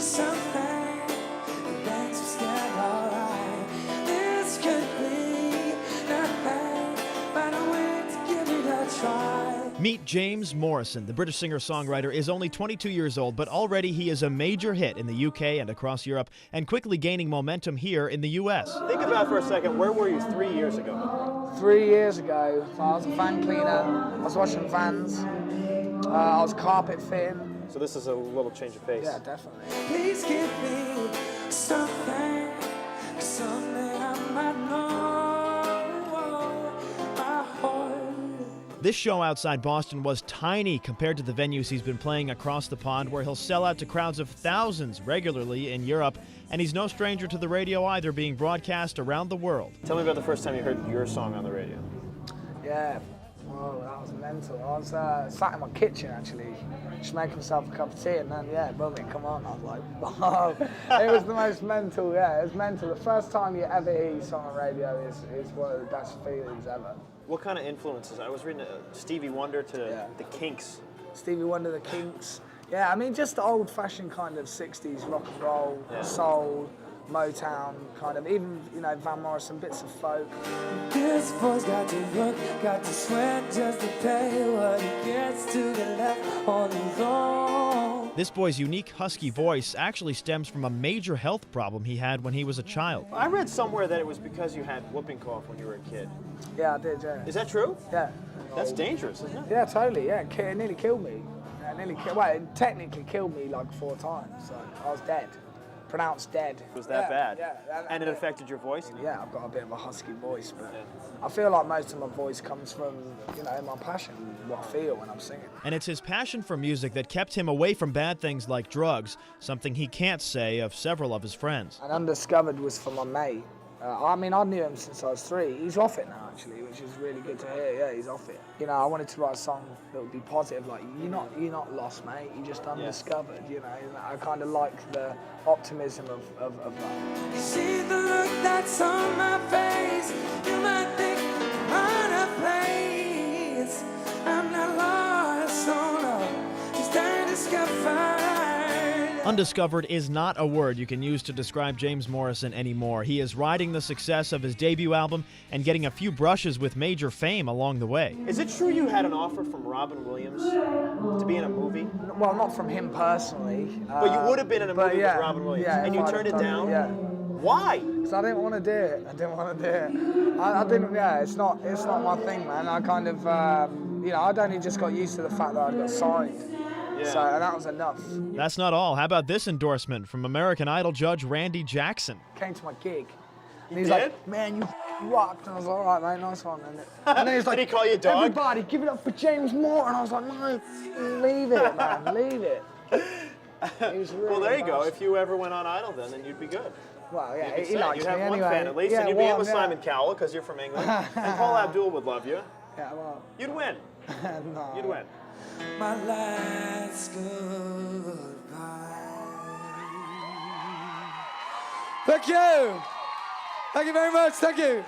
something that makes us get alright. This could be nothing, but I'm willing to give it a try. Meet James Morrison. The British singer-songwriter is only 22 years old, but already he is a major hit in the UK and across Europe, and quickly gaining momentum here in the US. Think about for a second, where were you 3 years ago? 3 years ago, so I was a van cleaner, I was washing vans, I was carpet fitting. So this is a little change of pace. Yeah, definitely. Please give me something, something I might know my heart. This show outside Boston was tiny compared to the venues he's been playing across the pond, where he'll sell out to crowds of thousands regularly in Europe. And he's no stranger to the radio either, being broadcast around the world. Tell me about the first time you heard your song on the radio. Yeah, well, that was mental. I was sat in my kitchen actually, just making myself a cup of tea, and then, yeah, brother, come on. I was like, wow. It was the most mental, yeah, it was mental. The first time you ever hear your song on radio is one of the best feelings ever. What kind of influences? I was reading Stevie Wonder to the Kinks. Stevie Wonder, the Kinks. Yeah, I mean, just the old-fashioned kind of 60s rock and roll, soul, Motown, kind of, even, you know, Van Morrison, bits of folk. This boy's got to work, got to sweat just to pay what he gets to the left on his own. This boy's unique husky voice actually stems from a major health problem he had when he was a child. I read somewhere that it was because you had whooping cough when you were a kid. Yeah, I did, yeah. Is that true? Yeah. That's dangerous, isn't it? Yeah, totally, yeah. It nearly killed me. Well, it technically killed me like 4 times, so I was dead. Pronounced dead. It was that bad? Yeah. And it affected your voice? Yeah, I've got a bit of a husky voice, but I feel like most of my voice comes from, you know, my passion, what I feel when I'm singing. And it's his passion for music that kept him away from bad things like drugs, something he can't say of several of his friends. And Undiscovered was for my mate. I mean, I knew him since I was 3. He's off it now, actually, which is really good to hear. Yeah, he's off it. You know, I wanted to write a song that would be positive, like, you're not lost, mate. You're just undiscovered, you know. And I kind of like the optimism of that. You see the look that's on my face. You might think I'm out of place. I'm not lost, oh no, just undiscovered. Undiscovered is not a word you can use to describe James Morrison anymore. He is riding the success of his debut album and getting a few brushes with major fame along the way. Is it true you had an offer from Robin Williams to be in a movie? Well, not from him personally. But you would have been in a movie with Robin Williams, and you turned it down? Yeah. Why? Because I didn't want to do it. I didn't, it's not my thing, man. I kind of, you know, I'd only just got used to the fact that I'd got signed. Yeah. So, and that was enough. That's not all. How about this endorsement from American Idol judge Randy Jackson? Came to my gig. And he's like, man, you rocked. And I was like, all right, mate, nice one. And then he's like, did he call you a dog? Everybody, give it up for James Moore. And I was like, no, leave it, man, leave it. He was really well, there you nice. go. If you ever went on Idol, then you'd be good. Well, yeah, he set. likes You'd me have anyway. one fan at least, yeah, and you'd be in one, with Simon Cowell because you're from England, and Paul Abdul would love you. Yeah, well. You'd win. No. You'd win. My last goodbye. Thank you. Thank you very much. Thank you.